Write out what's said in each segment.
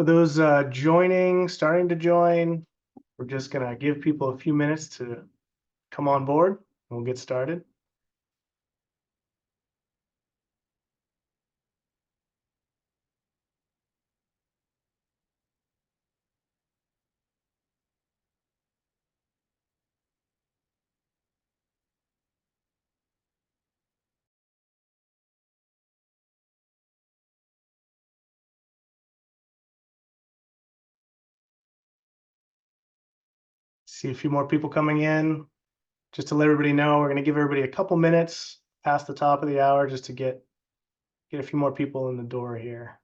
For those starting to join, we're just going to give people a few minutes to come on board and we'll get started. See a few more people coming in. Just to let everybody know, we're going to give everybody a couple minutes past the top of the hour just to get a few more people in the door here.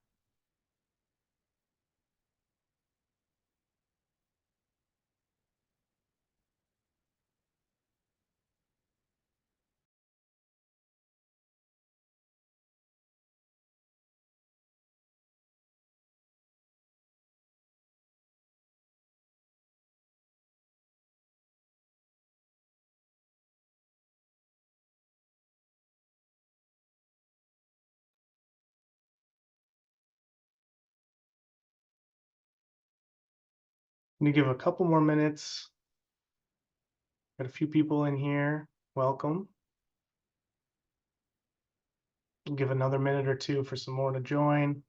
I'm going to give a couple more minutes. Got a few people in here. Welcome. Give another minute or two for some more to join.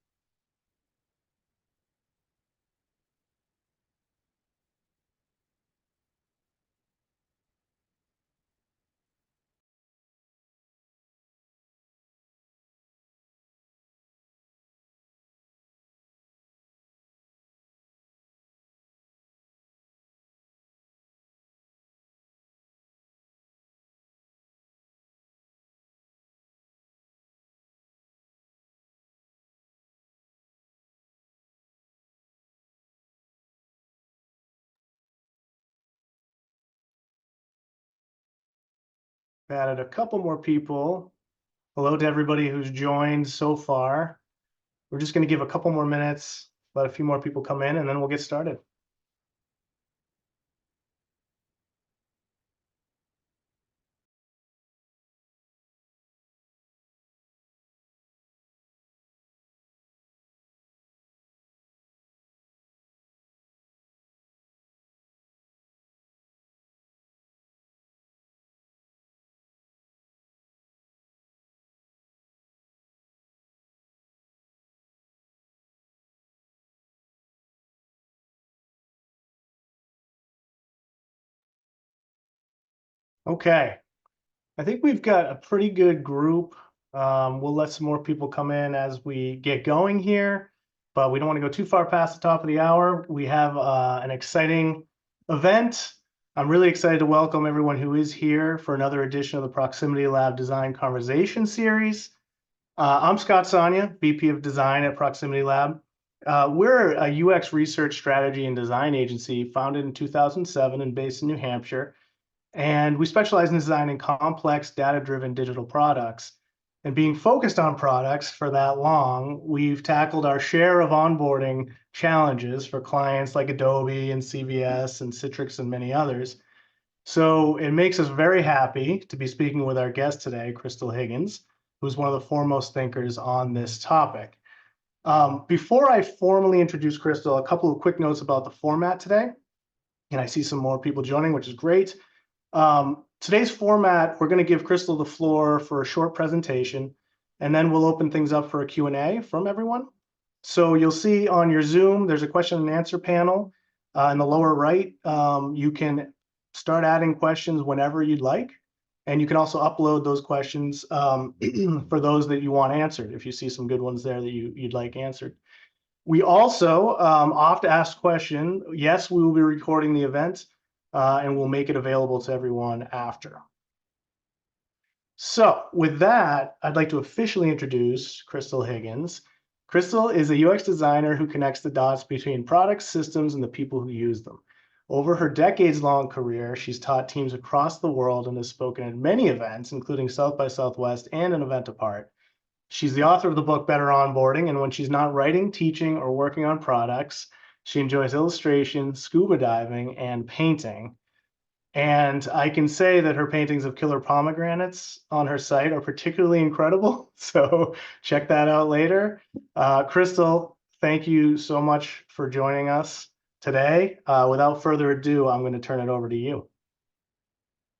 Added a couple more people. Hello to everybody who's joined so far. We're just going to give a couple more minutes, let a few more people come in, and then we'll get started. Okay, I think we've got a pretty good group. We'll let some more people come in as we get going here, but we don't want to go too far past the top of the hour. We have an exciting event. I'm really excited to welcome everyone who is here for another edition of the Proximity Lab Design Conversation Series. I'm Scott Sonia, VP of Design at Proximity Lab. We're a UX research strategy and design agency founded in 2007 and based in New Hampshire. And we specialize in designing complex data-driven digital products. And being focused on products for that long, we've tackled our share of onboarding challenges for clients like Adobe and CVS and Citrix and many others. So it makes us very happy to be speaking with our guest today, Krystal Higgins, who's one of the foremost thinkers on this topic. Before I formally introduce Krystal, a couple of quick notes about the format today. And I see some more people joining, which is great. Today's format, we're going to give Krystal the floor for a short presentation, and then we'll open things up for a Q&A from everyone. So you'll see on your Zoom, there's a question and answer panel in the lower right. You can start adding questions whenever you'd like, and you can also upload those questions for those that you want answered, if you see some good ones there that you'd like answered. We also opt to ask question. Yes, we will be recording the event. And we'll make it available to everyone after. So with that, I'd like to officially introduce Krystal Higgins. Krystal is a UX designer who connects the dots between products, systems, and the people who use them. Over her decades-long career, she's taught teams across the world and has spoken at many events, including South by Southwest and an event apart. She's the author of the book Better Onboarding, and when she's not writing, teaching, or working on products, she enjoys illustration, scuba diving, and painting. And I can say that her paintings of killer pomegranates on her site are particularly incredible. So check that out later. Krystal, thank you so much for joining us today. Without further ado, I'm going to turn it over to you.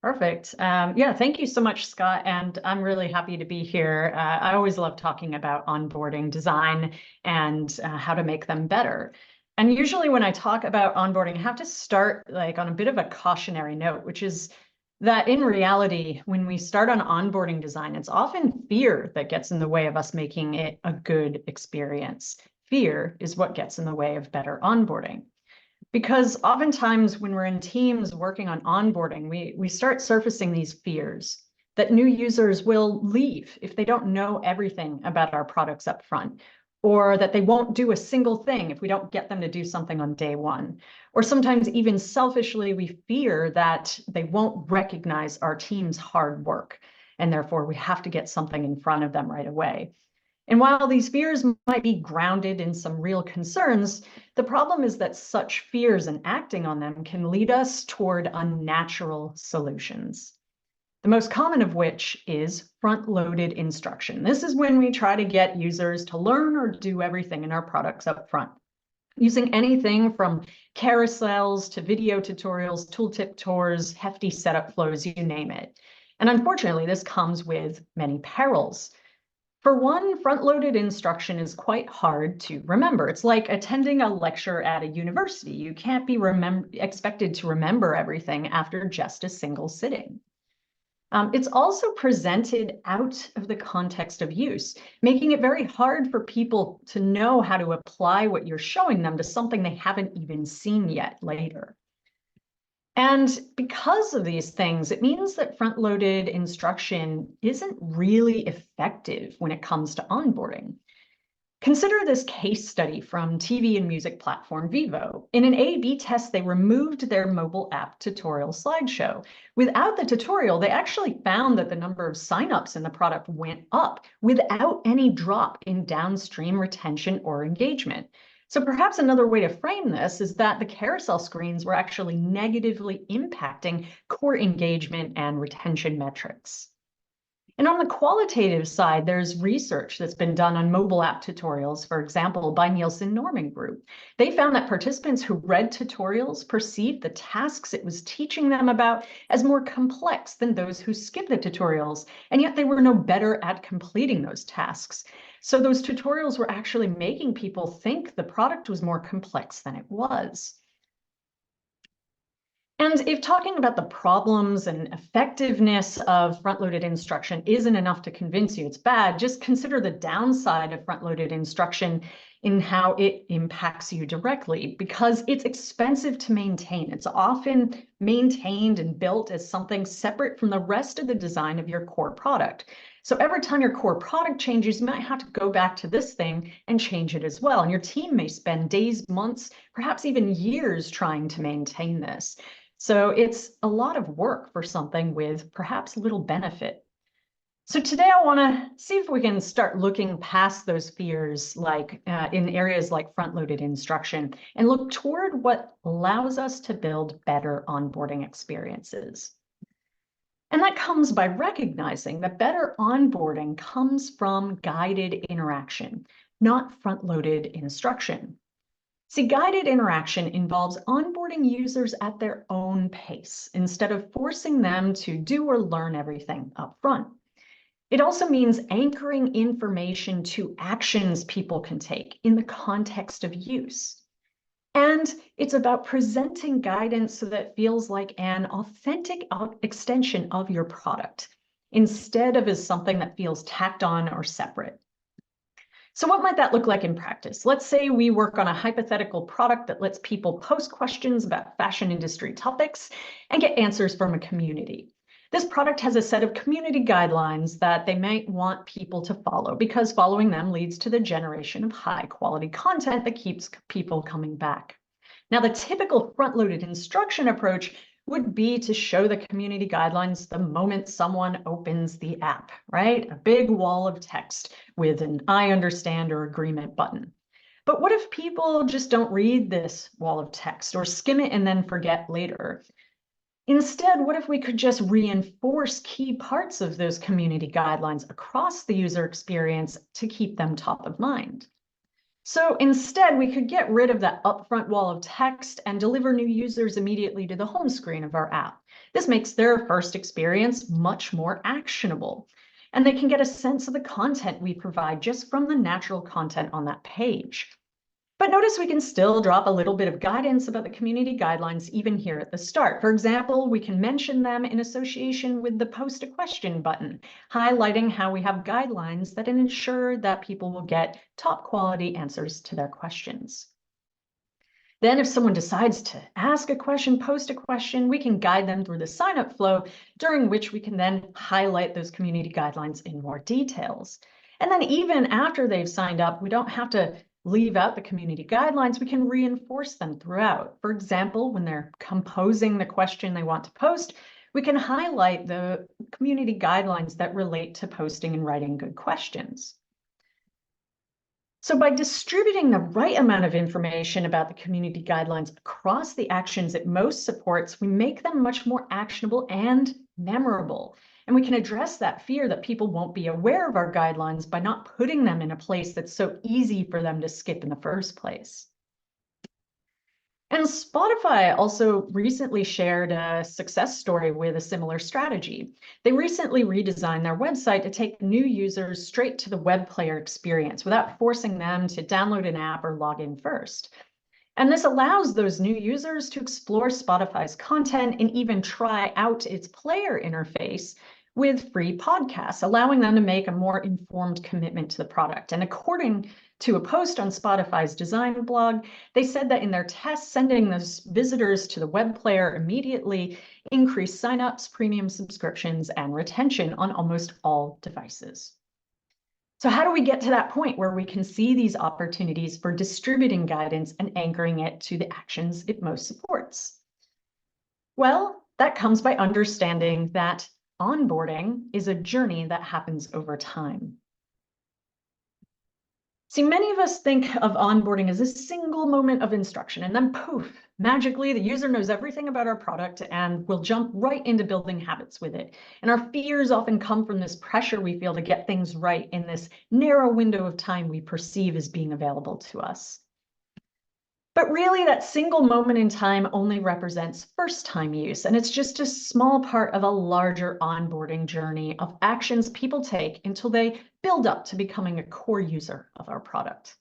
Perfect. Yeah, thank you so much, Scott. And I'm really happy to be here. I always love talking about onboarding design and how to make them better. And usually when I talk about onboarding, I have to start like on a bit of a cautionary note, which is that in reality, when we start on onboarding design, it's often fear that gets in the way of us making it a good experience. Fear is what gets in the way of better onboarding. Because oftentimes when we're in teams working on onboarding, we start surfacing these fears that new users will leave if they don't know everything about our products up front, or that they won't do a single thing if we don't get them to do something on day one. Or sometimes even selfishly, we fear that they won't recognize our team's hard work, and therefore we have to get something in front of them right away. And while these fears might be grounded in some real concerns, the problem is that such fears and acting on them can lead us toward unnatural solutions. The most common of which is front-loaded instruction. This is when we try to get users to learn or do everything in our products up front, using anything from carousels to video tutorials, tooltip tours, hefty setup flows, you name it. And unfortunately, this comes with many perils. For one, front-loaded instruction is quite hard to remember. It's like attending a lecture at a university. You can't be expected to remember everything after just a single sitting. It's also presented out of the context of use, making it very hard for people to know how to apply what you're showing them to something they haven't even seen yet later. And because of these things, it means that front-loaded instruction isn't really effective when it comes to onboarding. Consider this case study from TV and music platform Vivo. In an A/B test, they removed their mobile app tutorial slideshow. Without the tutorial, they actually found that the number of signups in the product went up without any drop in downstream retention or engagement. So perhaps another way to frame this is that the carousel screens were actually negatively impacting core engagement and retention metrics. And on the qualitative side, there's research that's been done on mobile app tutorials, for example, by Nielsen Norman Group. They found that participants who read tutorials perceived the tasks it was teaching them about as more complex than those who skipped the tutorials, and yet they were no better at completing those tasks. So those tutorials were actually making people think the product was more complex than it was. And if talking about the problems and effectiveness of front-loaded instruction isn't enough to convince you it's bad, just consider the downside of front-loaded instruction in how it impacts you directly, because it's expensive to maintain. It's often maintained and built as something separate from the rest of the design of your core product. So every time your core product changes, you might have to go back to this thing and change it as well. And your team may spend days, months, perhaps even years trying to maintain this. So it's a lot of work for something with perhaps little benefit. So today I want to see if we can start looking past those fears, like in areas like front-loaded instruction, and look toward what allows us to build better onboarding experiences. And that comes by recognizing that better onboarding comes from guided interaction, not front-loaded instruction. See, guided interaction involves onboarding users at their own pace instead of forcing them to do or learn everything up front. It also means anchoring information to actions people can take in the context of use. And it's about presenting guidance so that it feels like an authentic extension of your product instead of as something that feels tacked on or separate. So what might that look like in practice? Let's say we work on a hypothetical product that lets people post questions about fashion industry topics and get answers from a community. This product has a set of community guidelines that they might want people to follow because following them leads to the generation of high quality content that keeps people coming back. Now, the typical front-loaded instruction approach would be to show the community guidelines the moment someone opens the app, right? A big wall of text with an I understand or agreement button. But what if people just don't read this wall of text or skim it and then forget later? Instead, what if we could just reinforce key parts of those community guidelines across the user experience to keep them top of mind? So instead, we could get rid of that upfront wall of text and deliver new users immediately to the home screen of our app. This makes their first experience much more actionable, and they can get a sense of the content we provide just from the natural content on that page. But notice we can still drop a little bit of guidance about the community guidelines even here at the start. For example, we can mention them in association with the post a question button, highlighting how we have guidelines that ensure that people will get top quality answers to their questions. Then if someone decides to ask a question, post a question, we can guide them through the sign-up flow, during which we can then highlight those community guidelines in more details. And then even after they've signed up, we don't have to leave out the community guidelines. We can reinforce them throughout. For example, when they're composing the question they want to post, we can highlight the community guidelines that relate to posting and writing good questions. So by distributing the right amount of information about the community guidelines across the actions it most supports, we make them much more actionable and memorable. And we can address that fear that people won't be aware of our guidelines by not putting them in a place that's so easy for them to skip in the first place. And Spotify also recently shared a success story with a similar strategy. They recently redesigned their website to take new users straight to the web player experience without forcing them to download an app or log in first. And this allows those new users to explore Spotify's content and even try out its player interface with free podcasts, allowing them to make a more informed commitment to the product. And according to a post on Spotify's design blog, they said that in their tests, sending those visitors to the web player immediately increased signups, premium subscriptions, and retention on almost all devices. So how do we get to that point where we can see these opportunities for distributing guidance and anchoring it to the actions it most supports? Well, that comes by understanding that onboarding is a journey that happens over time. See, many of us think of onboarding as a single moment of instruction, and then poof, magically the user knows everything about our product and will jump right into building habits with it. And our fears often come from this pressure we feel to get things right in this narrow window of time we perceive as being available to us. But really, that single moment in time only represents first-time use, and it's just a small part of a larger onboarding journey of actions people take until they build up to becoming a core user of our product.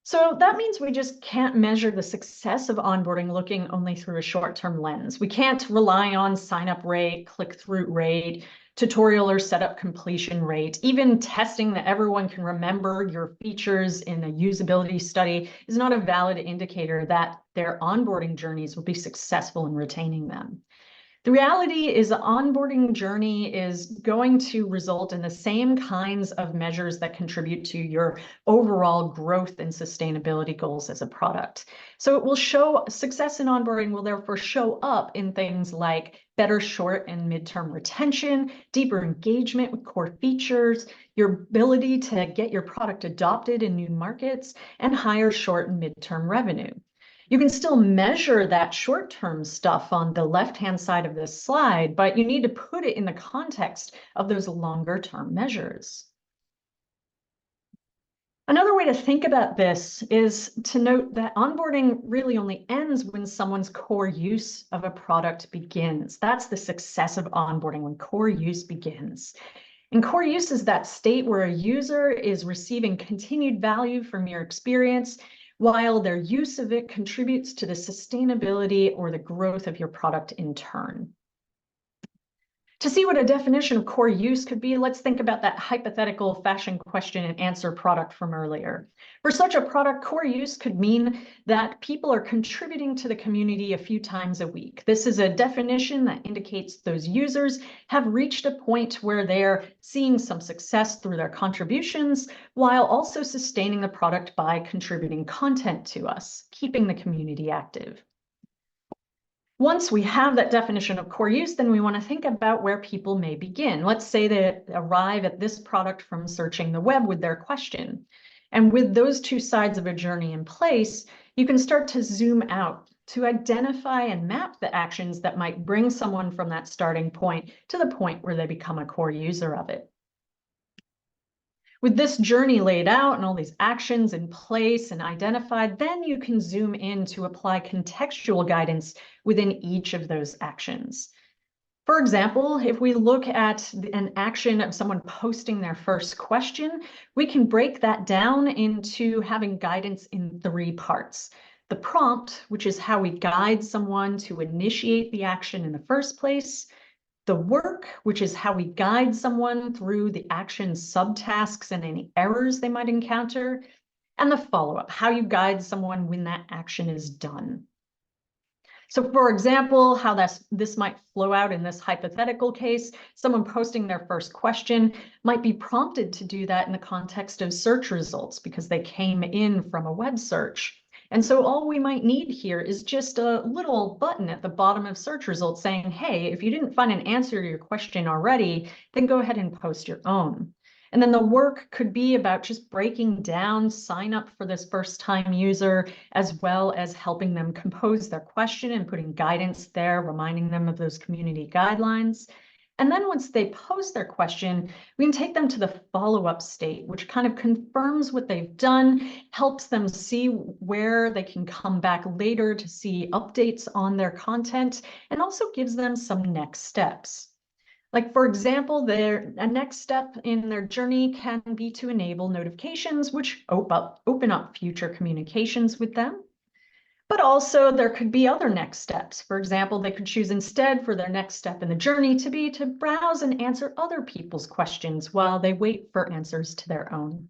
So that means we just can't measure the success of onboarding looking only through a short-term lens. We can't rely on sign-up rate, click-through rate, tutorial or setup completion rate. Even testing that everyone can remember your features in a usability study is not a valid indicator that their onboarding journeys will be successful in retaining them. The reality is the onboarding journey is going to result in the same kinds of measures that contribute to your overall growth and sustainability goals as a product. So it will show success in onboarding will therefore show up in things like better short and midterm retention, deeper engagement with core features, your ability to get your product adopted in new markets, and higher short and midterm revenue. You can still measure that short-term stuff on the left-hand side of this slide, but you need to put it in the context of those longer-term measures. Another way to think about this is to note that onboarding really only ends when someone's core use of a product begins. That's the success of onboarding, when core use begins. And core use is that state where a user is receiving continued value from your experience, while their use of it contributes to the sustainability or the growth of your product in turn. To see what a definition of core use could be, let's think about that hypothetical fashion question and answer product from earlier. For such a product, core use could mean that people are contributing to the community a few times a week. This is a definition that indicates those users have reached a point where they're seeing some success through their contributions, while also sustaining the product by contributing content to us, keeping the community active. Once we have that definition of core use, then we want to think about where people may begin. Let's say they arrive at this product from searching the web with their question. And with those two sides of a journey in place, you can start to zoom out to identify and map the actions that might bring someone from that starting point to the point where they become a core user of it. With this journey laid out and all these actions in place and identified, then you can zoom in to apply contextual guidance within each of those actions. For example, if we look at an action of someone posting their first question, we can break that down into having guidance in 3 parts. The prompt, which is how we guide someone to initiate the action in the first place. The work, which is how we guide someone through the action subtasks and any errors they might encounter. And the follow-up, how you guide someone when that action is done. So for example, how this might flow out in this hypothetical case, someone posting their first question might be prompted to do that in the context of search results because they came in from a web search. And so all we might need here is just a little button at the bottom of search results saying, hey, if you didn't find an answer to your question already, then go ahead and post your own. And then the work could be about just breaking down sign up for this first time user, as well as helping them compose their question and putting guidance there, reminding them of those community guidelines. And then once they post their question, we can take them to the follow-up state, which kind of confirms what they've done, helps them see where they can come back later to see updates on their content, and also gives them some next steps. Like, for example, a next step in their journey can be to enable notifications, which open up future communications with them. But also there could be other next steps. For example, they could choose instead for their next step in the journey to be to browse and answer other people's questions while they wait for answers to their own.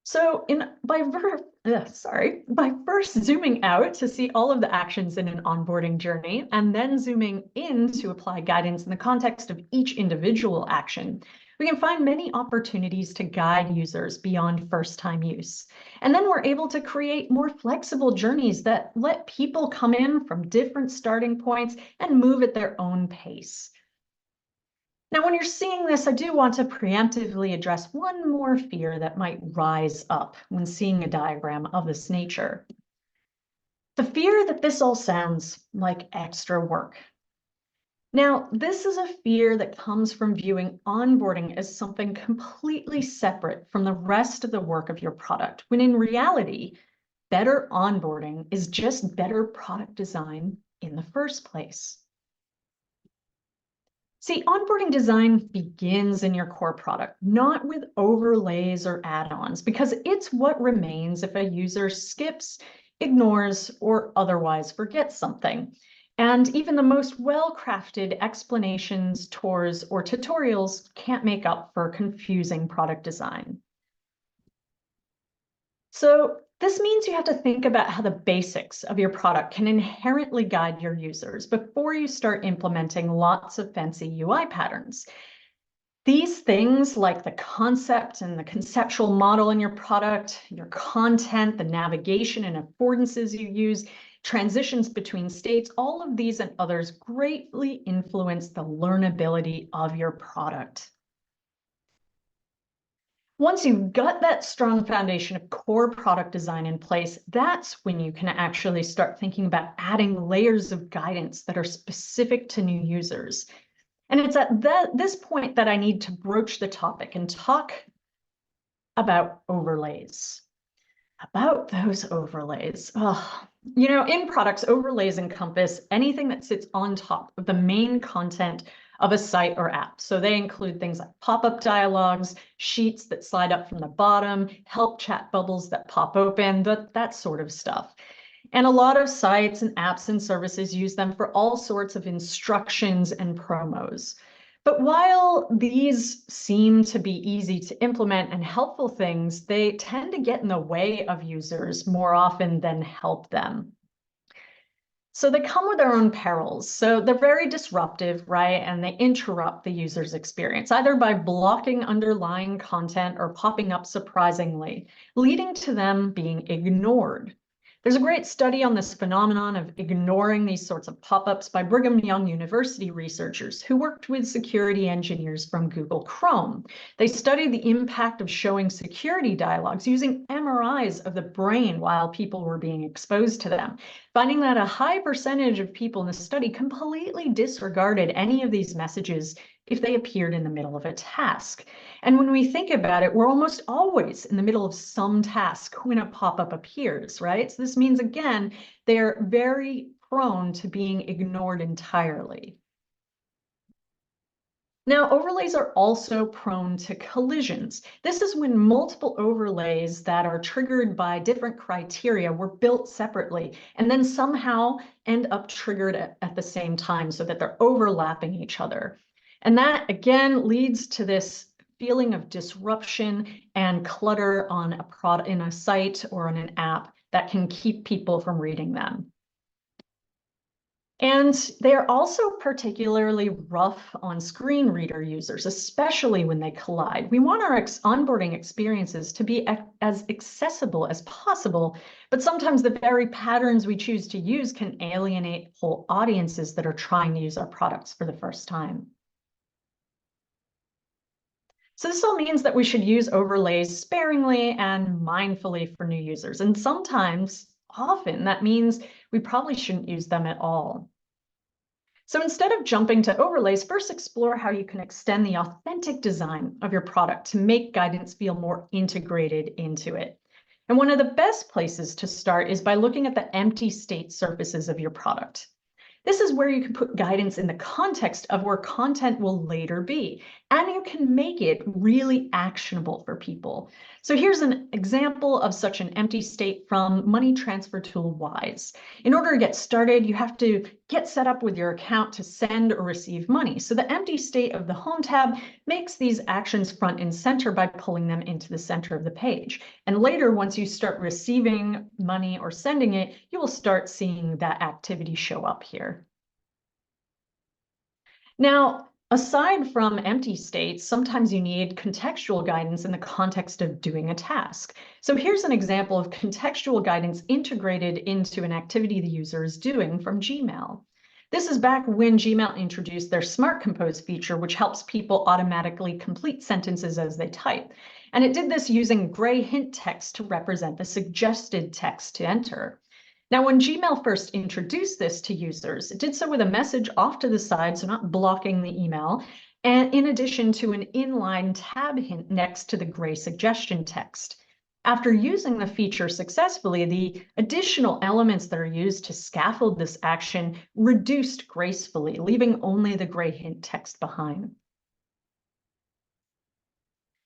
So by first zooming out to see all of the actions in an onboarding journey, and then zooming in to apply guidance in the context of each individual action, we can find many opportunities to guide users beyond first-time use. And then we're able to create more flexible journeys that let people come in from different starting points and move at their own pace. Now, when you're seeing this, I do want to preemptively address one more fear that might rise up when seeing a diagram of this nature. The fear that this all sounds like extra work. Now, this is a fear that comes from viewing onboarding as something completely separate from the rest of the work of your product, when in reality, better onboarding is just better product design in the first place. See, onboarding design begins in your core product, not with overlays or add-ons, because it's what remains if a user skips, ignores, or otherwise forgets something. And even the most well-crafted explanations, tours, or tutorials can't make up for confusing product design. So this means you have to think about how the basics of your product can inherently guide your users before you start implementing lots of fancy UI patterns. These things like the concept and the conceptual model in your product, your content, the navigation and affordances you use, transitions between states, all of these and others greatly influence the learnability of your product. Once you've got that strong foundation of core product design in place, that's when you can actually start thinking about adding layers of guidance that are specific to new users. And it's at this point that I need to broach the topic and talk about overlays. About those overlays. In products, overlays encompass anything that sits on top of the main content of a site or app. So they include things like pop-up dialogues, sheets that slide up from the bottom, help chat bubbles that pop open, that sort of stuff. And a lot of sites and apps and services use them for all sorts of instructions and promos. But while these seem to be easy to implement and helpful things, they tend to get in the way of users more often than help them. So they come with their own perils. So they're very disruptive, right? And they interrupt the user's experience, either by blocking underlying content or popping up surprisingly, leading to them being ignored. There's a great study on this phenomenon of ignoring these sorts of pop-ups by Brigham Young University researchers who worked with security engineers from Google Chrome. They studied the impact of showing security dialogues using MRIs of the brain while people were being exposed to them, finding that a high percentage of people in the study completely disregarded any of these messages if they appeared in the middle of a task. And when we think about it, we're almost always in the middle of some task when a pop-up appears, right? So this means, again, they're very prone to being ignored entirely. Now, overlays are also prone to collisions. This is when multiple overlays that are triggered by different criteria were built separately and then somehow end up triggered at the same time so that they're overlapping each other. And that, again, leads to this feeling of disruption and clutter on a product, in a site or on an app that can keep people from reading them. And they're also particularly rough on screen reader users, especially when they collide. We want our onboarding experiences to be as accessible as possible, but sometimes the very patterns we choose to use can alienate whole audiences that are trying to use our products for the first time. So this all means that we should use overlays sparingly and mindfully for new users. And sometimes, often, that means we probably shouldn't use them at all. So instead of jumping to overlays, first explore how you can extend the authentic design of your product to make guidance feel more integrated into it. And one of the best places to start is by looking at the empty state surfaces of your product. This is where you can put guidance in the context of where content will later be, and you can make it really actionable for people. So here's an example of such an empty state from money transfer tool Wise. In order to get started, you have to get set up with your account to send or receive money. So the empty state of the Home tab makes these actions front and center by pulling them into the center of the page. And later, once you start receiving money or sending it, you will start seeing that activity show up here. Now, aside from empty states, sometimes you need contextual guidance in the context of doing a task. So here's an example of contextual guidance integrated into an activity the user is doing from Gmail. This is back when Gmail introduced their Smart Compose feature, which helps people automatically complete sentences as they type. And it did this using gray hint text to represent the suggested text to enter. Now, when Gmail first introduced this to users, it did so with a message off to the side, so not blocking the email, and in addition to an inline tab hint next to the gray suggestion text. After using the feature successfully, the additional elements that are used to scaffold this action reduced gracefully, leaving only the gray hint text behind.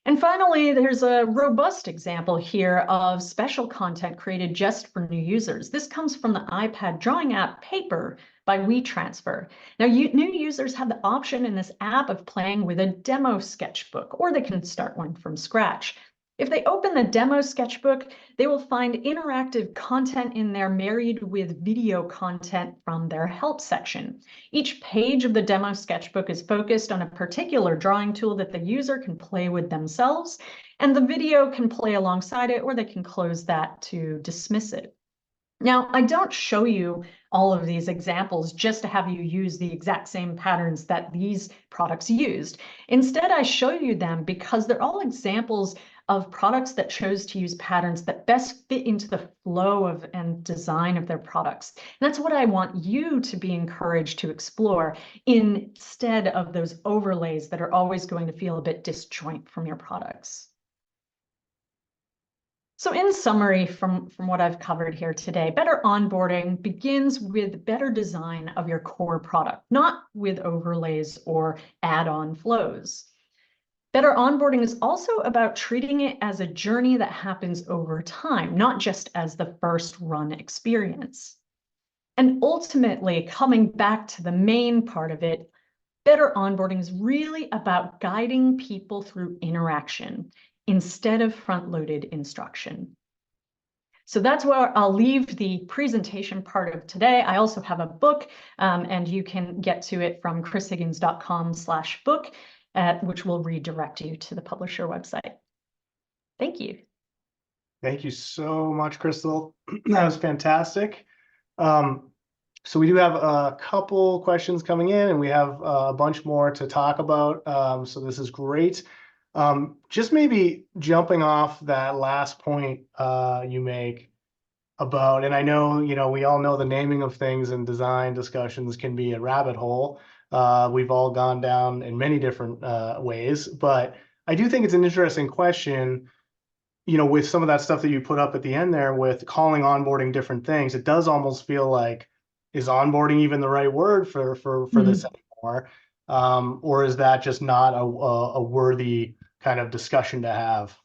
And finally, there's a robust example here of special content created just for new users. This comes from the iPad drawing app Paper by WeTransfer. Now, new users have the option in this app of playing with a demo sketchbook, or they can start one from scratch. If they open the demo sketchbook, they will find interactive content in there married with video content from their help section. Each page of the demo sketchbook is focused on a particular drawing tool that the user can play with themselves, and the video can play alongside it, or they can close that to dismiss it. Now, I don't show you all of these examples just to have you use the exact same patterns that these products used. Instead, I show you them because they're all examples of products that chose to use patterns that best fit into the flow of and design of their products. And that's what I want you to be encouraged to explore instead of those overlays that are always going to feel a bit disjoint from your products. So in summary, from what I've covered here today, better onboarding begins with better design of your core product, not with overlays or add-on flows. Better onboarding is also about treating it as a journey that happens over time, not just as the first run experience. And ultimately, coming back to the main part of it, better onboarding is really about guiding people through interaction instead of front-loaded instruction. So that's where I'll leave the presentation part of today. I also have a book, and you can get to it from kryshiggins.com/book, which will redirect you to the publisher website. Thank you. Thank you so much, Krystal. That was fantastic. So we do have a couple questions coming in, and we have a bunch more to talk about. So this is great. Just maybe jumping off that last point you make about, and I know, we all know the naming of things and design discussions can be a rabbit hole. We've all gone down in many different ways, but I do think it's an interesting question. With some of that stuff that you put up at the end there with calling onboarding different things, it does almost feel like, is onboarding even the right word for this anymore? Or is that just not a worthy kind of discussion to have?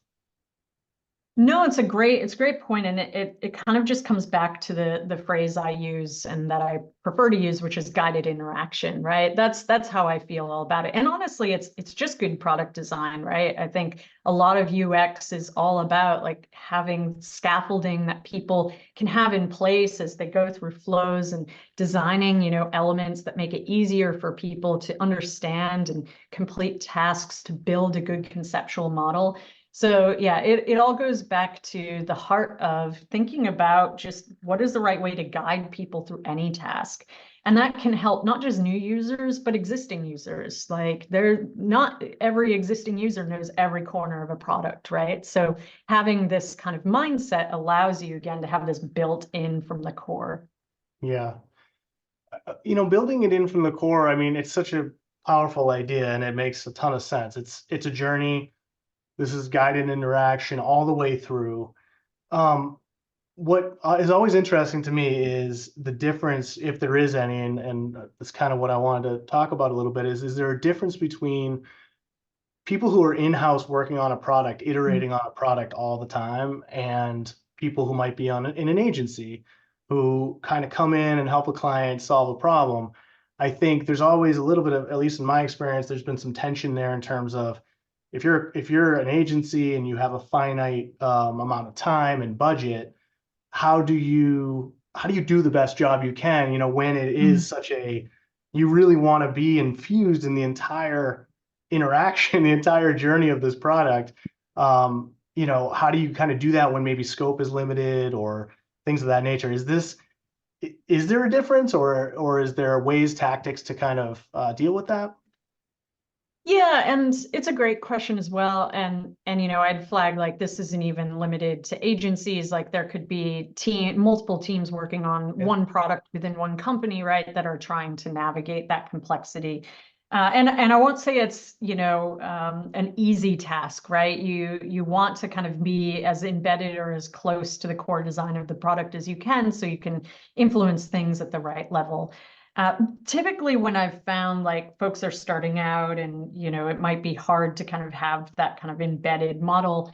No, it's a great point, and it kind of just comes back to the phrase I use and that I prefer to use, which is guided interaction, right? That's how I feel all about it. And honestly, it's just good product design, right? I think a lot of UX is all about like having scaffolding that people can have in place as they go through flows and designing, elements that make it easier for people to understand and complete tasks to build a good conceptual model. So yeah, it all goes back to the heart of thinking about just what is the right way to guide people through any task. And that can help not just new users, but existing users. Like not every existing user knows every corner of a product, right? So having this kind of mindset allows you again to have this built in from the core. Yeah. Building it in from the core, I mean, it's such a powerful idea and it makes a ton of sense. It's a journey. This is guided interaction all the way through. What is always interesting to me is the difference, if there is any, and that's kind of what I wanted to talk about a little bit, is there a difference between people who are in-house working on a product, iterating on a product all the time, and people who might be in an agency who kind of come in and help a client solve a problem? I think there's always a little bit of, at least in my experience, there's been some tension there in terms of if you're an agency and you have a finite amount of time and budget, how do you do the best job you can, when it is such a, you really want to be infused in the entire interaction, the entire journey of this product. How do you kind of do that when maybe scope is limited or things of that nature? Is there a difference, or is there ways, tactics to kind of deal with that? Yeah, and it's a great question as well. And I'd flag like this isn't even limited to agencies. Like there could be multiple teams working on Yeah. one product within one company, right, that are trying to navigate that complexity. And I won't say it's an easy task, right? You want to kind of be as embedded or as close to the core design of the product as you can, so you can influence things at the right level. Uh, Typically, when I've found like folks are starting out and it might be hard to kind of have that kind of embedded model,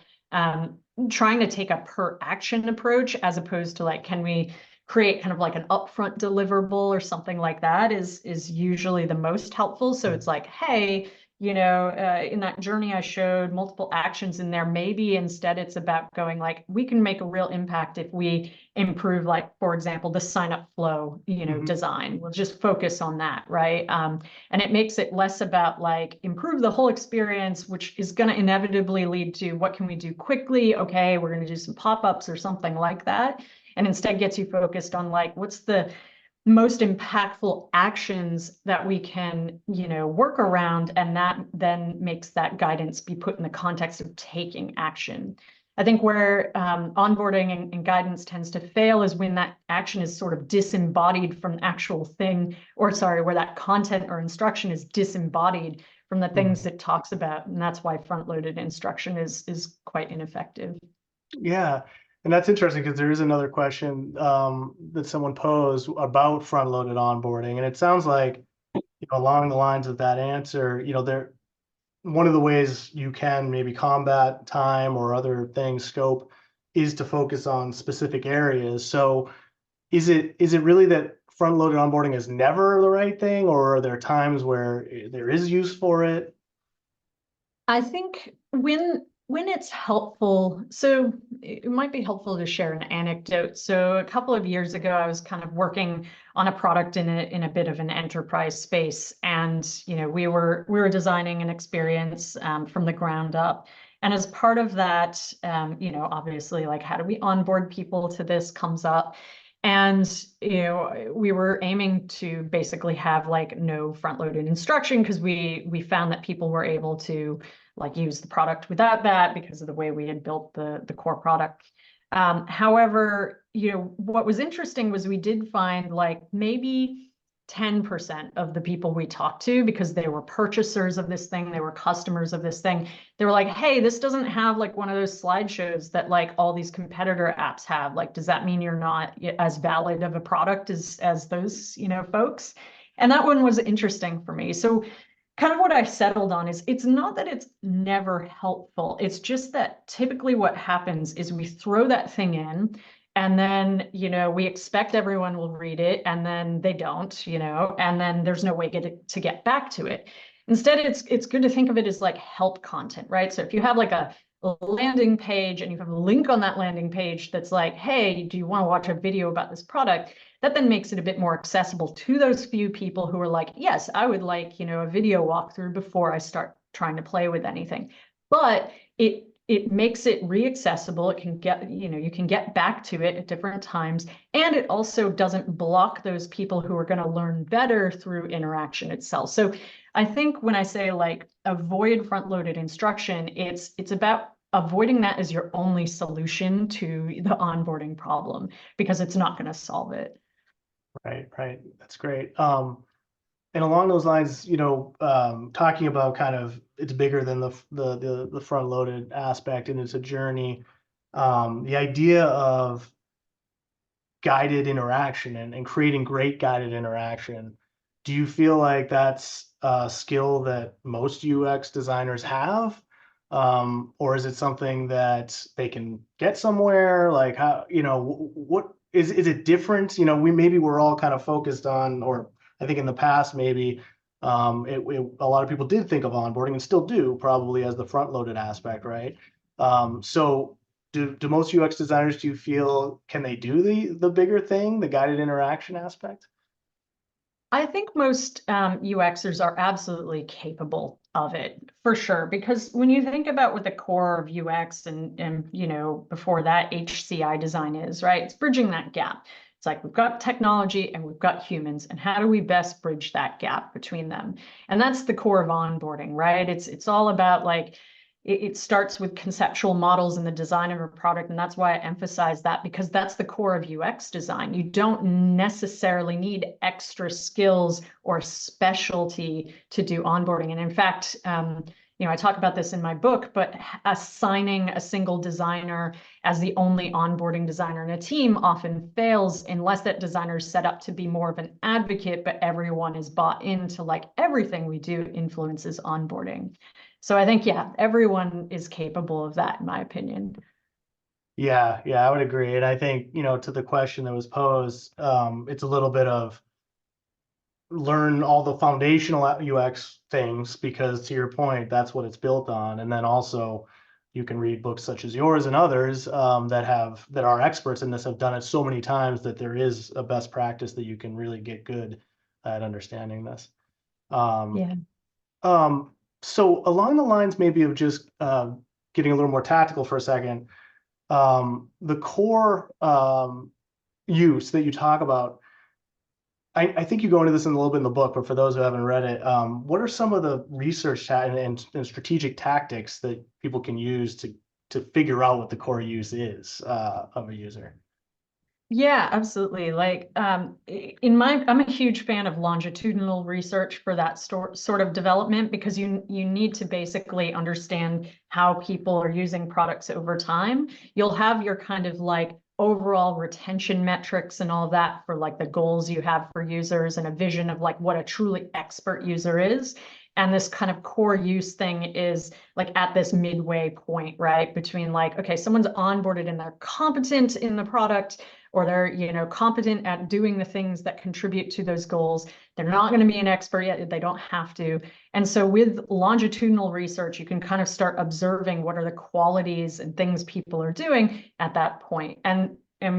trying to take a per action approach as opposed to like, can we create kind of like an upfront deliverable or something like that is usually the most helpful. So it's like, hey, in that journey I showed multiple actions in there. Maybe instead it's about going like, we can make a real impact if we improve, like, for example, the sign up flow, Mhm. design. We'll just focus on that, right? And it makes it less about like improve the whole experience, which is going to inevitably lead to what can we do quickly? Okay, we're going to do some pop-ups or something like that. And instead gets you focused on like, what's the most impactful actions that we can, work around, and that then makes that guidance be put in the context of taking action. I think where onboarding and guidance tends to fail is when that action is sort of disembodied from the actual thing, or sorry, where that content or instruction is disembodied from the things Mhm. it talks about, and that's why front-loaded instruction is quite ineffective. Yeah, and that's interesting because there is another question that someone posed about front-loaded onboarding, and it sounds like, along the lines of that answer, there, one of the ways you can maybe combat time or other things, scope, is to focus on specific areas. So is it really that front-loaded onboarding is never the right thing, or are there times where there is use for it? I think when it's helpful, so it might be helpful to share an anecdote. So a couple of years ago, I was kind of working on a product in a bit of an enterprise space, and we were designing an experience from the ground up. And as part of that, obviously, like how do we onboard people to this comes up. And we were aiming to basically have like no front-loaded instruction because we found that people were able to like use the product without that because of the way we had built the core product. However, what was interesting was we did find like maybe 10% of the people we talked to, because they were purchasers of this thing, they were customers of this thing. They were like, hey, this doesn't have like one of those slideshows that like all these competitor apps have. Like, does that mean you're not as valid of a product as those, folks? And that one was interesting for me. So kind of what I settled on is it's not that it's never helpful. It's just that typically what happens is we throw that thing in, and then, we expect everyone will read it, and then they don't, and then there's no way to get back to it. Instead, it's good to think of it as like help content, right? So if you have like a landing page and you have a link on that landing page that's like, hey, do you want to watch a video about this product? That then makes it a bit more accessible to those few people who are like, yes, I would like, a video walkthrough before I start trying to play with anything. But it makes it re-accessible. It can get, you can get back to it at different times. And it also doesn't block those people who are going to learn better through interaction itself. So I think when I say like avoid front-loaded instruction, it's about avoiding that as your only solution to the onboarding problem, because it's not going to solve it. Right. That's great. And along those lines, talking about kind of it's bigger than the front loaded aspect, and it's a journey. The idea of guided interaction and creating great guided interaction. Do you feel like that's a skill that most UX designers have? Or is it something that they can get somewhere? Like how, what is it different? We're all kind of focused on, or I think in the past, maybe a lot of people did think of onboarding and still do probably as the front loaded aspect, right? So do most UX designers, do you feel, can they do the bigger thing, the guided interaction aspect? I think most UXers are absolutely capable of it, for sure. Because when you think about what the core of UX and before that HCI design is, right? It's bridging that gap. It's like we've got technology and we've got humans, and how do we best bridge that gap between them? And that's the core of onboarding, right? It's all about like it starts with conceptual models in the design of a product. And that's why I emphasize that, because that's the core of UX design. You don't necessarily need extra skills or specialty to do onboarding. And in fact, I talk about this in my book, but assigning a single designer as the only onboarding designer in a team often fails unless that designer is set up to be more of an advocate, but everyone is bought into like everything we do influences onboarding. So I think, yeah, everyone is capable of that, in my opinion. Yeah, I would agree. And I think, to the question that was posed, it's a little bit of learn all the foundational UX things, because to your point, that's what it's built on. And then also you can read books such as yours and others that are experts in this, have done it so many times that there is a best practice that you can really get good at understanding this. Yeah. So along the lines maybe of just getting a little more tactical for a second, the core use that you talk about, I think you go into this in a little bit in the book, but for those who haven't read it, what are some of the research and strategic tactics that people can use to figure out what the core use is of a user? Yeah, absolutely. Like I'm a huge fan of longitudinal research for that sort of development, because you need to basically understand how people are using products over time. You'll have your kind of like overall retention metrics and all of that for like the goals you have for users and a vision of like what a truly expert user is. And this kind of core use thing is like at this midway point, right? Between like, okay, someone's onboarded and they're competent in the product, or they're competent at doing the things that contribute to those goals. They're not going to be an expert yet. They don't have to. And so with longitudinal research, you can kind of start observing what are the qualities and things people are doing at that point. And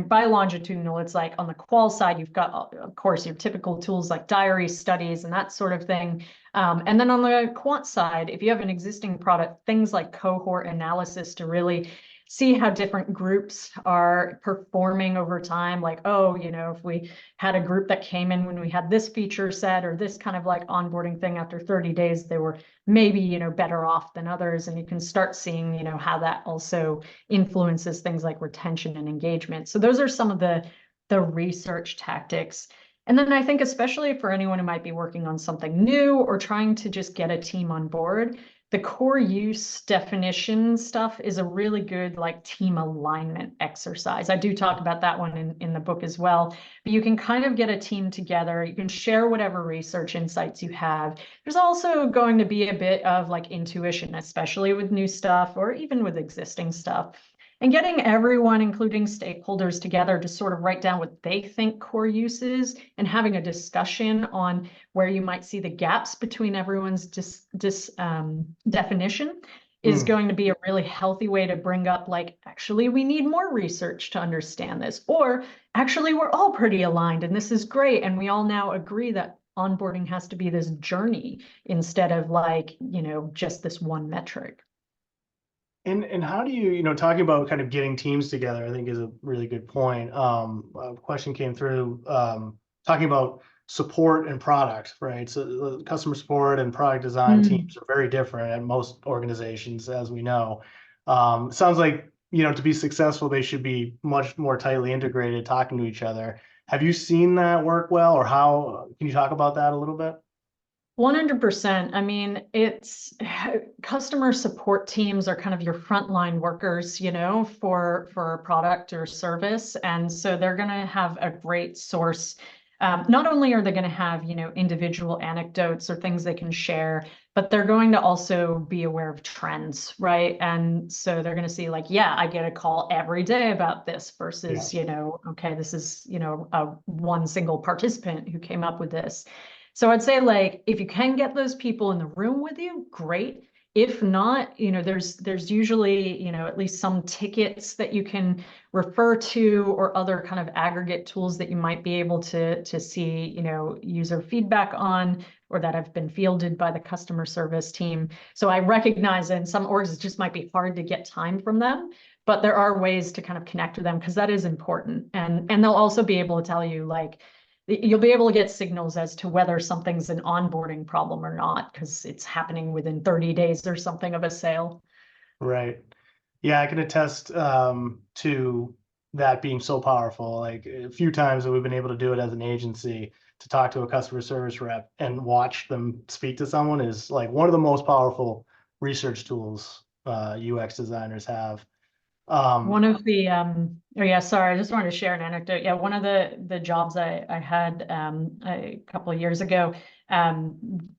by longitudinal, it's like on the qual side, you've got, of course, your typical tools like diary studies and that sort of thing. And then on the quant side, if you have an existing product, things like cohort analysis to really see how different groups are performing over time. Like, oh, if we had a group that came in when we had this feature set or this kind of like onboarding thing after 30 days, they were maybe, better off than others. And you can start seeing, how that also influences things like retention and engagement. So those are some of the research tactics. And then I think especially for anyone who might be working on something new or trying to just get a team on board, the core use definition stuff is a really good like team alignment exercise. I do talk about that one in the book as well. But you can kind of get a team together. You can share whatever research insights you have. There's also going to be a bit of like intuition, especially with new stuff or even with existing stuff. And getting everyone, including stakeholders, together to sort of write down what they think core use is and having a discussion on where you might see the gaps between everyone's definition is going to be a really healthy way to bring up, like, actually, we need more research to understand this, or actually, we're all pretty aligned and this is great. And we all now agree that onboarding has to be this journey instead of like, just this one metric. And how do you, talking about kind of getting teams together, I think is a really good point. A question came through talking about support and product, right? So customer support and product design teams are very different at most organizations, as we know. Sounds like, to be successful, they should be much more tightly integrated, talking to each other. Have you seen that work well, or how, can you talk about that a little bit? 100%. I mean, it's customer support teams are kind of your frontline workers, for a product or service. And so they're going to have a great source. Not only are they going to have, individual anecdotes or things they can share, but they're going to also be aware of trends, right? And so they're going to see like, yeah, I get a call every day about this versus, okay, this is, one single participant who came up with this. So I'd say like if you can get those people in the room with you, great. If not, there's usually, at least some tickets that you can refer to or other kind of aggregate tools that you might be able to see, user feedback on or that have been fielded by the customer service team. So I recognize in some orgs it just might be hard to get time from them, but there are ways to kind of connect with them because that is important. And they'll also be able to tell you like, you'll be able to get signals as to whether something's an onboarding problem or not, because it's happening within 30 days or something of a sale. Right. Yeah, I can attest to that being so powerful. Like a few times that we've been able to do it as an agency to talk to a customer service rep and watch them speak to someone is like one of the most powerful research tools UX designers have. One of the oh yeah, sorry, I just wanted to share an anecdote. Yeah, one of the jobs I had a couple of years ago,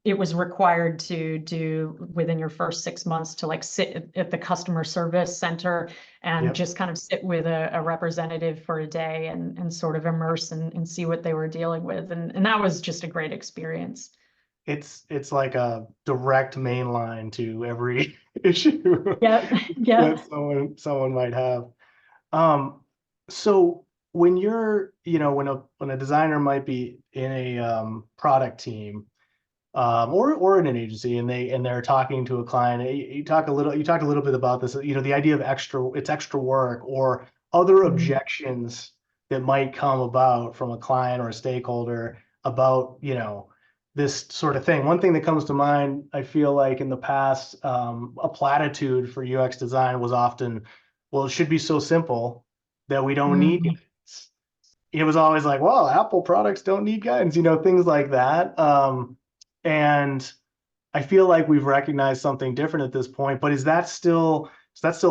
it was required to do within your first 6 months to like sit at the customer service center and Yep. just kind of sit with a representative for a day and sort of immerse and see what they were dealing with. And that was just a great experience. It's like a direct main line to every issue Yeah, that yeah. someone might have. Um, so when you're, when a designer might be in a product team, or in an agency, and they're talking to a client, you talked a little bit about this, the idea of extra work or other Mm. objections that might come about from a client or a stakeholder about, this sort of thing. One thing that comes to mind, I feel like in the past, a platitude for UX design was often, well, it should be so simple that we don't need Mm. guidance. It was always like, well, Apple products don't need guidance, things like that. And I feel like we've recognized something different at this point, but is that still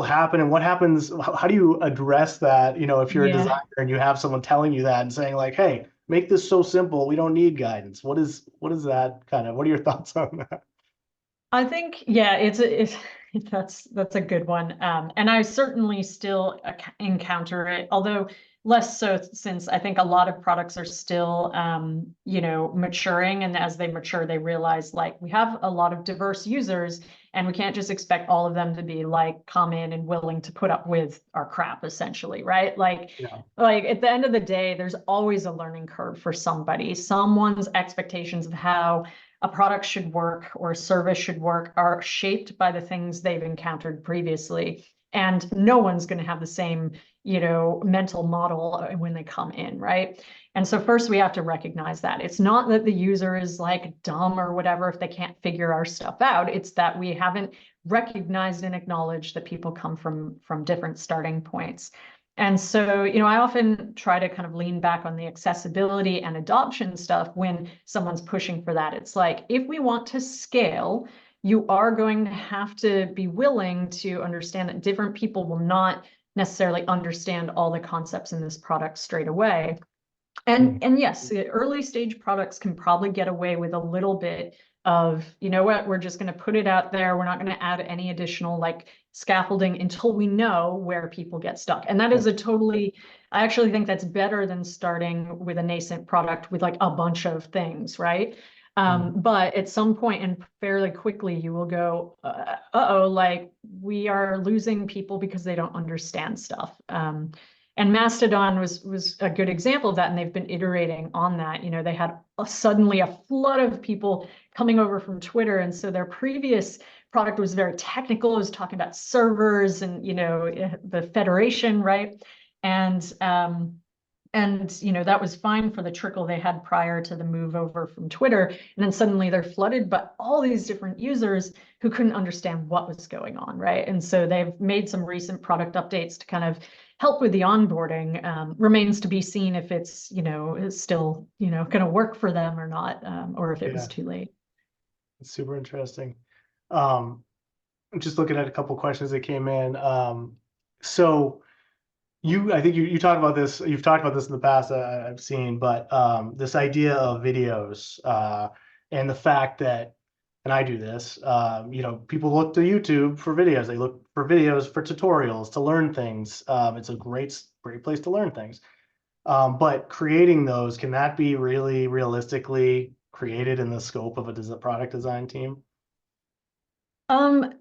happening? What happens? How do you address that? If you're a Yeah. designer and you have someone telling you that and saying like, hey, make this so simple, we don't need guidance. What is that kind of, what are your thoughts on that? I think, yeah, it's that's a good one. And I certainly still encounter it, although less so since I think a lot of products are still, maturing. And as they mature, they realize like we have a lot of diverse users and we can't just expect all of them to be like come in and willing to put up with our crap, essentially, right? Yeah. Like at the end of the day, there's always a learning curve for somebody. Someone's expectations of how a product should work or a service should work are shaped by the things they've encountered previously. And no one's going to have the same, mental model when they come in, right? And so first we have to recognize that it's not that the user is like dumb or whatever if they can't figure our stuff out. It's that we haven't recognized and acknowledged that people come from different starting points. And so, I often try to kind of lean back on the accessibility and adoption stuff when someone's pushing for that. It's like, if we want to scale, you are going to have to be willing to understand that different people will not necessarily understand all the concepts in this product straight away. And yes, early stage products can probably get away with a little bit of, you know what, we're just going to put it out there. We're not going to add any additional like scaffolding until we know where people get stuck. And that is I actually think that's better than starting with a nascent product with like a bunch of things, right? But at some point and fairly quickly, you will go, uh-oh, like we are losing people because they don't understand stuff. And Mastodon was a good example of that, and they've been iterating on that. They had suddenly a flood of people coming over from Twitter, and so their previous product was very technical. It was talking about servers and the federation, right? And that was fine for the trickle they had prior to the move over from Twitter. And then suddenly they're flooded by all these different users who couldn't understand what was going on, right? And so they've made some recent product updates to kind of help with the onboarding. Remains to be seen if it's, is still, going to work for them or not, or if it was too late. It's super interesting. I'm just looking at a couple questions that came in. So I think you talked about this, you've talked about this in the past, I've seen, but this idea of videos and the fact that, and I do this, people look to YouTube for videos. They look for videos for tutorials to learn things. It's a great place to learn things. But creating those, can that be really realistically created in the scope of a product design team?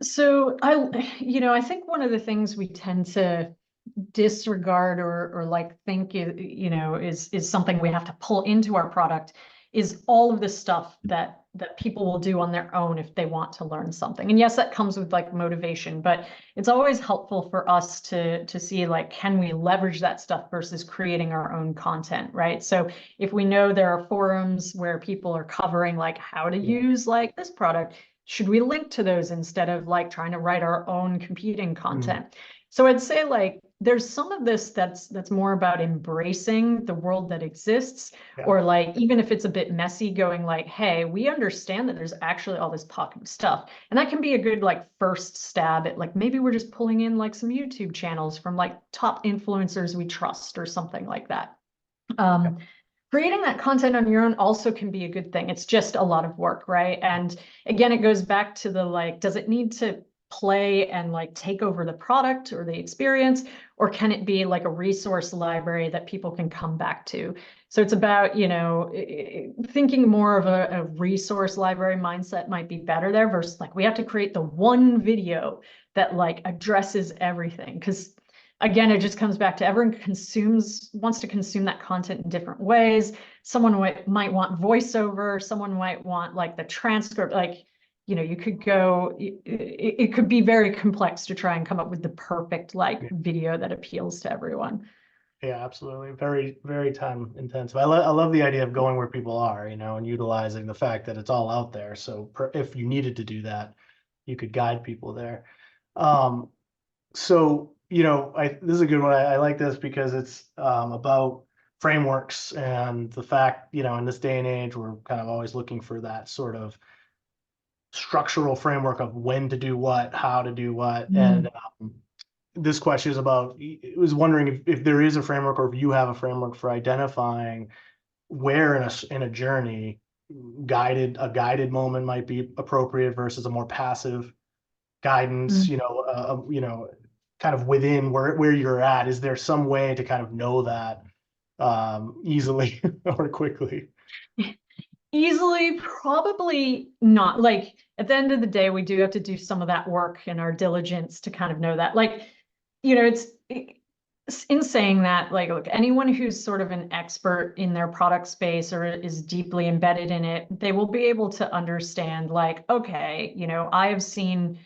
So I think one of the things we tend to disregard or like think is something we have to pull into our product is all of the stuff that people will do on their own if they want to learn something. And yes, that comes with like motivation, but it's always helpful for us to see like, can we leverage that stuff versus creating our own content, right? So if we know there are forums where people are covering like how to use like this product, should we link to those instead of like trying to write our own competing content? So I'd say like there's some of this that's more about embracing the world that exists, or like even if it's a bit messy, going like, hey, we understand that there's actually all this popular stuff. And that can be a good like first stab at like maybe we're just pulling in like some YouTube channels from like top influencers we trust or something like that. Creating that content on your own also can be a good thing. It's just a lot of work, right? And again, it goes back to the like, does it need to play and like take over the product or the experience, or can it be like a resource library that people can come back to? So it's about, thinking more of a resource library mindset might be better there versus like we have to create the one video that like addresses everything. Because again, it just comes back to everyone wants to consume that content in different ways. Someone might want voiceover, someone might want like the transcript, like, you could go, it could be very complex to try and come up with the perfect like video that appeals to everyone. Yeah, absolutely. Very, very time intensive. I love the idea of going where people are, and utilizing the fact that it's all out there. So if you needed to do that, you could guide people there. So, this is a good one. I like this because it's about frameworks and the fact, in this day and age, we're kind of always looking for that sort of structural framework of when to do what, how to do what. And this question is about, I was wondering if there is a framework or if you have a framework for identifying where in a journey a guided moment might be appropriate versus a more passive guidance, kind of within where you're at. Is there some way to kind of know that easily or quickly? Easily, probably not. Like at the end of the day, we do have to do some of that work and our diligence to kind of know that. Like, it's in saying that, like, look, anyone who's sort of an expert in their product space or is deeply embedded in it, they will be able to understand, like, okay, I have seen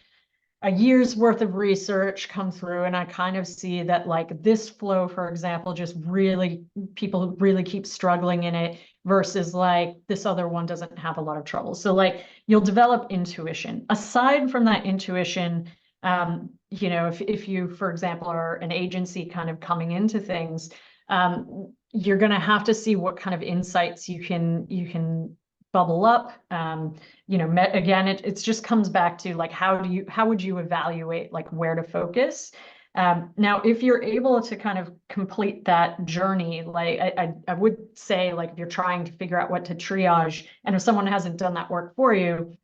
a year's worth of research come through, and I kind of see that like this flow, for example, just really people really keep struggling in it versus like this other one doesn't have a lot of trouble. So like you'll develop intuition. Aside from that intuition, If you, for example, are an agency kind of coming into things, you're going to have to see what kind of insights you can bubble up. Again, it just comes back to like, how would you evaluate like where to focus? Now, if you're able to kind of complete that journey, like I would say, like if you're trying to figure out what to triage, and if someone hasn't done that work for you,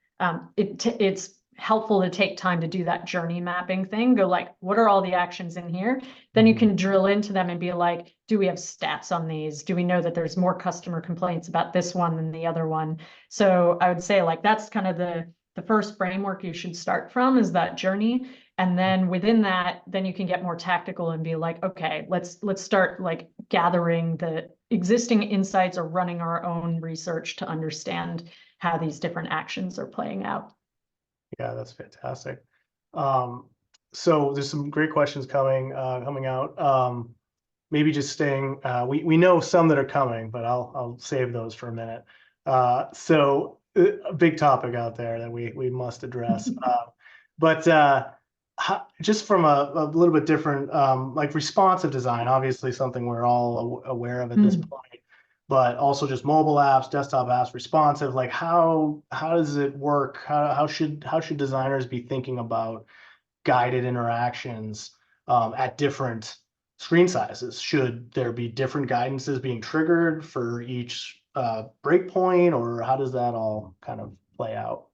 it's helpful to take time to do that journey mapping thing. Go like, what are all the actions in here? Then you can drill into them and be like, do we have stats on these? Do we know that there's more customer complaints about this one than the other one? So I would say like that's kind of the first framework you should start from, is that journey. And then within that, then you can get more tactical and be like, okay, let's start like gathering the existing insights or running our own research to understand how these different actions are playing out. Yeah, that's fantastic. So there's some great questions coming out. Maybe just staying. We know some that are coming, but I'll save those for a minute. A big topic out there that we must address. But just from a little bit different, like responsive design, obviously something we're all aware of at this point, but also just mobile apps, desktop apps, responsive. Like how does it work? How should designers be thinking about guided interactions at different screen sizes? Should there be different guidances being triggered for each breakpoint, or how does that all kind of play out?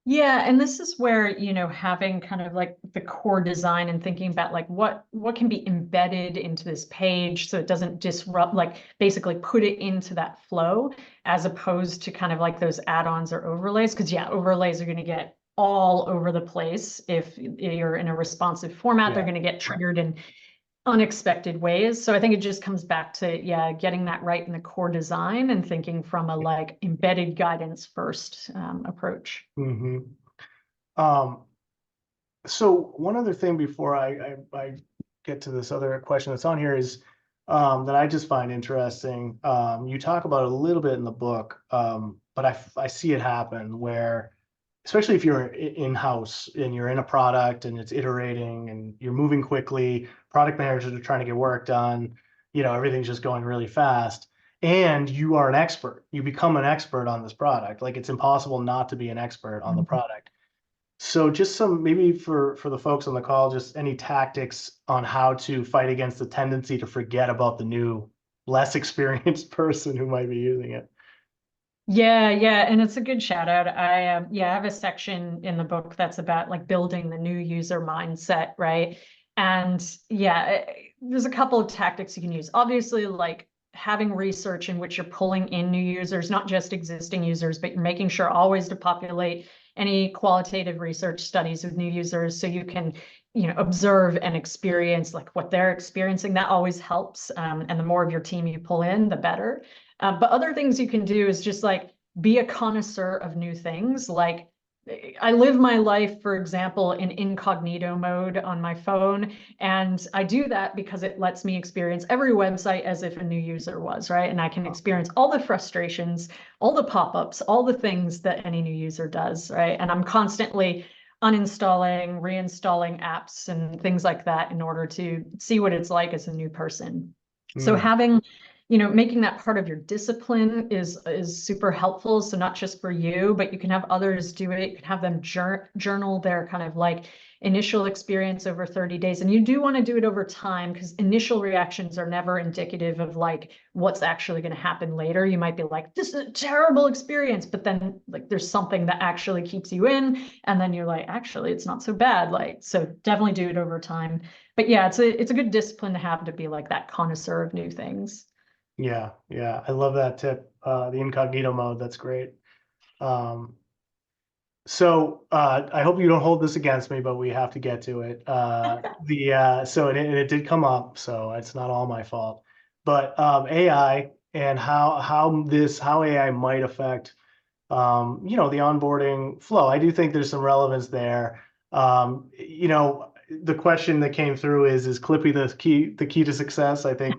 Yeah, and this is where, having kind of like the core design and thinking about like what can be embedded into this page so it doesn't disrupt, like basically put it into that flow, as opposed to kind of like those add-ons or overlays. Because yeah, overlays are going to get all over the place. If you're in a responsive format, they're going to get triggered in unexpected ways. So I think it just comes back to, yeah, getting that right in the core design and thinking from a like embedded guidance first approach. Mm-hmm. Um, so one other thing before I get to this other question that's on here is that I just find interesting. You talk about it a little bit in the book, but I see it happen where, especially if you're in-house and you're in a product and it's iterating and you're moving quickly, product managers are trying to get work done, everything's just going really fast, and you are an expert. You become an expert on this product. Like it's impossible not to be an expert on the product. So just some, maybe for the folks on the call, just any tactics on how to fight against the tendency to forget about the new, less experienced person who might be using it. Yeah, and it's a good shout out. I have a section in the book that's about like building the new user mindset, right? And yeah, there's a couple of tactics you can use. Obviously, like having research in which you're pulling in new users, not just existing users, but you're making sure always to populate any qualitative research studies with new users so you can, observe and experience like what they're experiencing. That always helps. And the more of your team you pull in, the better. But other things you can do is just like be a connoisseur of new things. Like I live my life, for example, in incognito mode on my phone. And I do that because it lets me experience every website as if a new user was, right? And I can experience all the frustrations, all the pop-ups, all the things that any new user does, right? And I'm constantly uninstalling, reinstalling apps and things like that in order to see what it's like as a new person. So having making that part of your discipline is super helpful. So not just for you, but you can have others do it. You can have them journal their kind of like initial experience over 30 days. And you do want to do it over time because initial reactions are never indicative of like what's actually going to happen later. You might be like, this is a terrible experience, but then like there's something that actually keeps you in. And then you're like, actually, it's not so bad. Like, so definitely do it over time. But yeah, it's a good discipline to have to be like that connoisseur of new things. Yeah, I love that tip. The incognito mode, that's great. Um, I hope you don't hold this against me, but we have to get to it. It did come up, so it's not all my fault. But AI and how AI might affect the onboarding flow. I do think there's some relevance there. The question that came through is Clippy the key to success? I think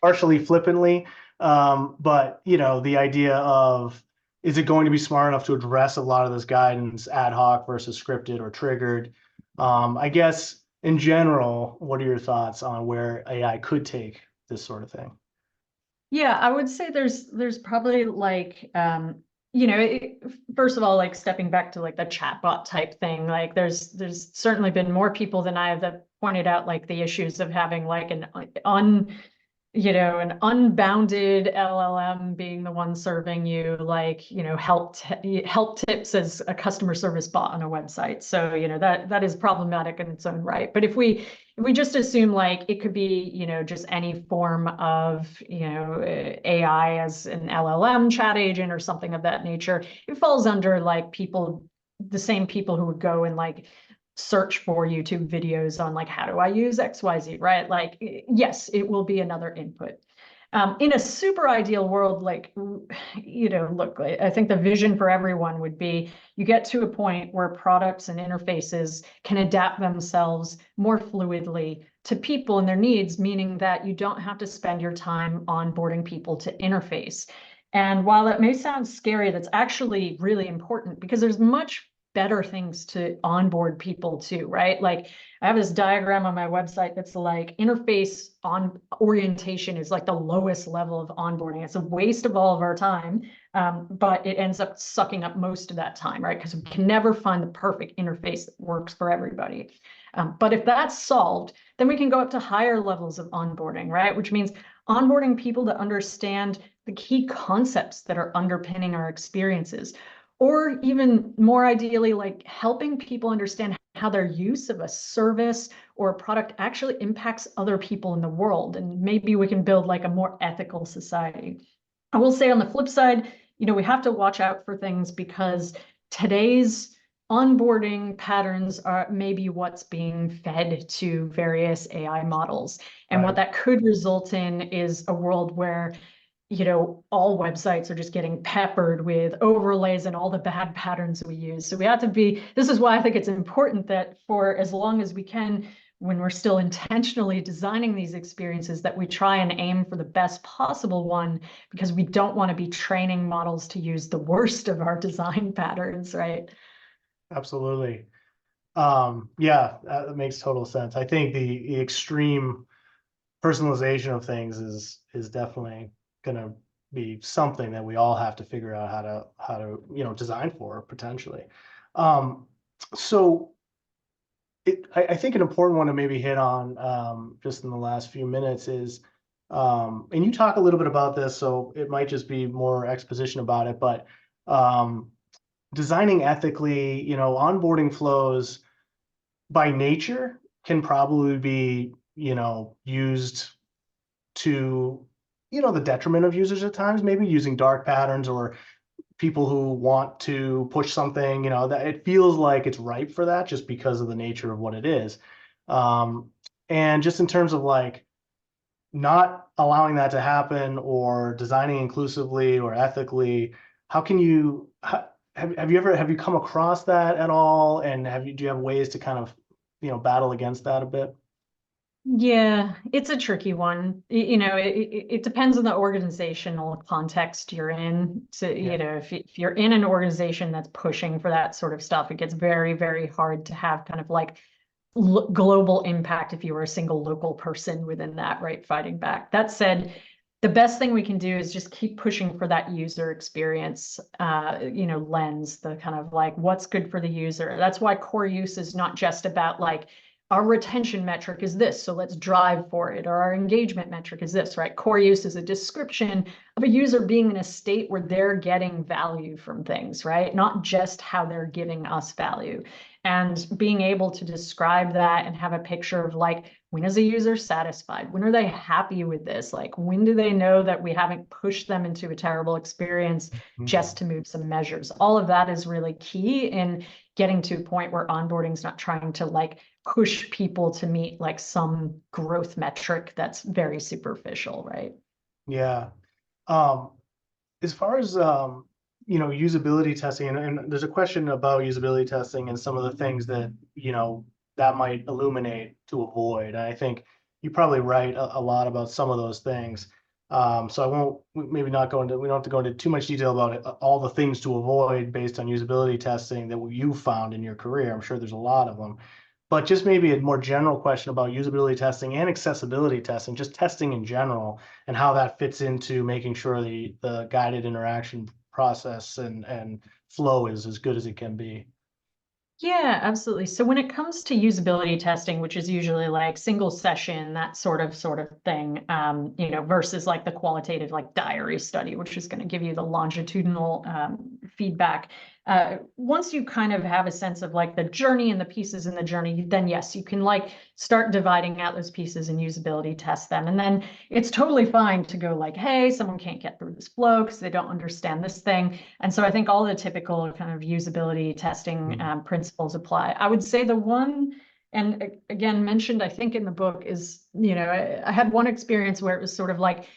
partially flippantly, but the idea of, is it going to be smart enough to address a lot of this guidance ad hoc versus scripted or triggered? I guess in general, what are your thoughts on where AI could take this sort of thing? Yeah, I would say there's probably like you know, first of all, like stepping back to like the chatbot type thing, like there's certainly been more people than I have that pointed out like the issues of having like an an unbounded LLM being the one serving you like, help tips as a customer service bot on a website. So, that is problematic in its own right. But if we just assume like it could be, just any form of, AI as an LLM chat agent or something of that nature, it falls under like the same people who would go and like search for YouTube videos on like how do I use XYZ, right? Like, yes, it will be another input. In a super ideal world, like, look, I think the vision for everyone would be you get to a point where products and interfaces can adapt themselves more fluidly to people and their needs, meaning that you don't have to spend your time onboarding people to interface. And while that may sound scary, that's actually really important because there's much better things to onboard people to, right? Like I have this diagram on my website that's like interface on orientation is like the lowest level of onboarding. It's a waste of all of our time, but it ends up sucking up most of that time, right? Because we can never find the perfect interface that works for everybody. But if that's solved, then we can go up to higher levels of onboarding, right? Which means onboarding people to understand the key concepts that are underpinning our experiences, or even more ideally, like helping people understand how their use of a service or a product actually impacts other people in the world. And maybe we can build like a more ethical society. I will say on the flip side, we have to watch out for things because today's onboarding patterns are maybe what's being fed to various AI models. And what Right. that could result in is a world where all websites are just getting peppered with overlays and all the bad patterns we use. So we have to this is why I think it's important that for as long as we can, when we're still intentionally designing these experiences, that we try and aim for the best possible one, because we don't want to be training models to use the worst of our design patterns, right? Absolutely. Yeah, that makes total sense. I think the extreme personalization of things is definitely gonna be something that we all have to figure out how to design for potentially. Um, so I think an important one to maybe hit on just in the last few minutes is, and you talk a little bit about this, so it might just be more exposition about it, but um, designing ethically, onboarding flows by nature can probably be, used to, the detriment of users at times, maybe using dark patterns or people who want to push something, that it feels like it's ripe for that just because of the nature of what it is. Um, and just in terms of like not allowing that to happen or designing inclusively or ethically, how can you, have you come across that at all? And do you have ways to kind of, battle against that a bit? Yeah, it's a tricky one. It depends on the organizational context you're in. So, Yeah. if you're in an organization that's pushing for that sort of stuff, it gets very, very hard to have kind of like global impact if you were a single local person within that, right, fighting back. That said, the best thing we can do is just keep pushing for that user experience, lens, the kind of like what's good for the user. That's why core use is not just about like our retention metric is this, so let's drive for it, or our engagement metric is this, right? Core use is a description of a user being in a state where they're getting value from things, right? Not just how they're giving us value. And being able to describe that and have a picture of like, when is a user satisfied? When are they happy with this? Like, when do they know that we haven't pushed them into a terrible experience Mhm. just to move some measures? All of that is really key in getting to a point where onboarding is not trying to like push people to meet like some growth metric that's very superficial, right? Yeah. Um, as far as usability testing, and there's a question about usability testing and some of the things that that might illuminate to avoid. And I think you probably write a lot about some of those things. So I won't maybe not go into we don't have to go into too much detail about it, all the things to avoid based on usability testing that you found in your career. I'm sure there's a lot of them. but just maybe a more general question about usability testing and accessibility testing, just testing in general, and how that fits into making sure the guided interaction process and flow is as good as it can be. Yeah, absolutely. So when it comes to usability testing, which is usually like single session, that sort of thing, versus like the qualitative like diary study, which is going to give you the longitudinal feedback. Once you kind of have a sense of like the journey and the pieces in the journey, then yes, you can like start dividing out those pieces and usability test them. And then it's totally fine to go like, hey, someone can't get through this flow because they don't understand this thing. And so I think all the typical kind of usability testing principles apply. I would say the one, and again, mentioned, I think in the book is, I had one experience where it was sort of like,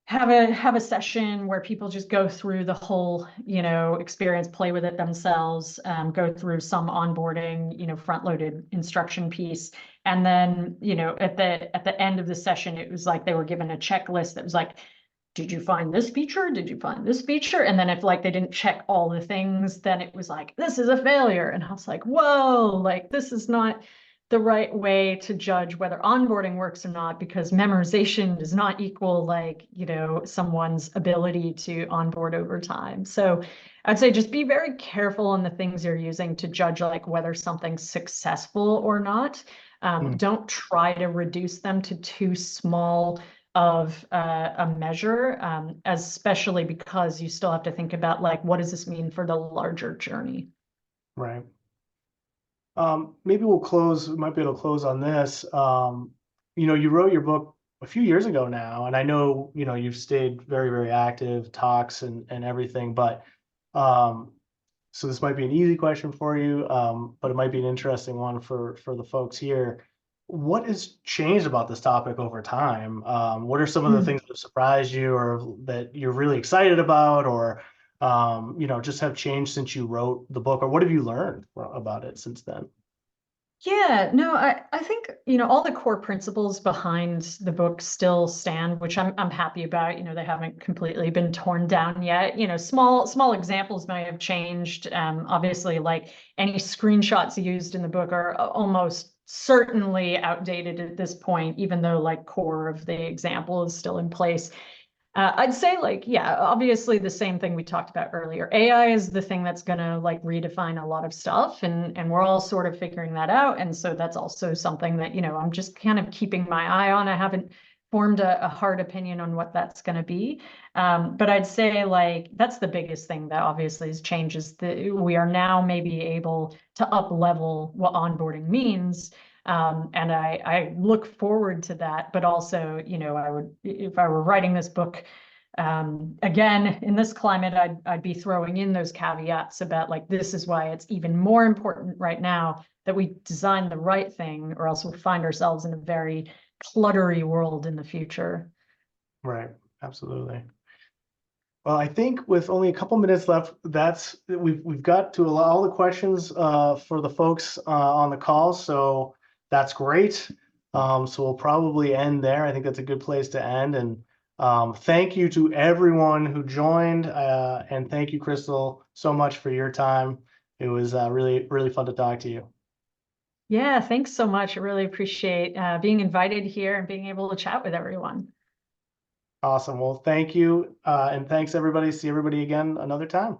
have a session where people just go through the whole, experience, play with it themselves, go through some onboarding, front-loaded instruction piece. And then, at the end of the session, it was like they were given a checklist that was like, did you find this feature? Did you find this feature? And then if like they didn't check all the things, then it was like, this is a failure. And I was like, whoa, like this is not the right way to judge whether onboarding works or not, because memorization does not equal like, someone's ability to onboard over time. So I'd say just be very careful on the things you're using to judge like whether something's successful or not. Don't try to reduce them to too small of a measure, especially because you still have to think about like, what does this mean for the larger journey? Right. Maybe might be able to close on this. You wrote your book a few years ago now, and I know, you've stayed very, very active, talks and everything, but so this might be an easy question for you, but it might be an interesting one for the folks here. What has changed about this topic over time? What are some of the things that have surprised you or that you're really excited about, or just have changed since you wrote the book, or what have you learned about it since then? Yeah, no, I think, all the core principles behind the book still stand, which I'm happy about. They haven't completely been torn down yet. Small examples may have changed. Obviously, like any screenshots used in the book are almost certainly outdated at this point, even though like core of the example is still in place. I'd say like, yeah, obviously the same thing we talked about earlier. AI is the thing that's going to like redefine a lot of stuff, and we're all sort of figuring that out. And so that's also something that, I'm just kind of keeping my eye on. I haven't formed a hard opinion on what that's going to be. But I'd say like, that's the biggest thing that obviously has changed is that we are now maybe able to up level what onboarding means. And I look forward to that, but also, I would, if I were writing this book, again, in this climate, I'd be throwing in those caveats about like, this is why it's even more important right now that we design the right thing, or else we'll find ourselves in a very cluttery world in the future. Right. Absolutely. Well, I think with only a couple minutes left, we've got to all the questions for the folks on the call, so that's great. So we'll probably end there. I think that's a good place to end. And thank you to everyone who joined, and thank you, Krystal, so much for your time. It was really, really fun to talk to you. Yeah, thanks so much. I really appreciate being invited here and being able to chat with everyone. Awesome. Well, thank you, and thanks everybody. See everybody again another time.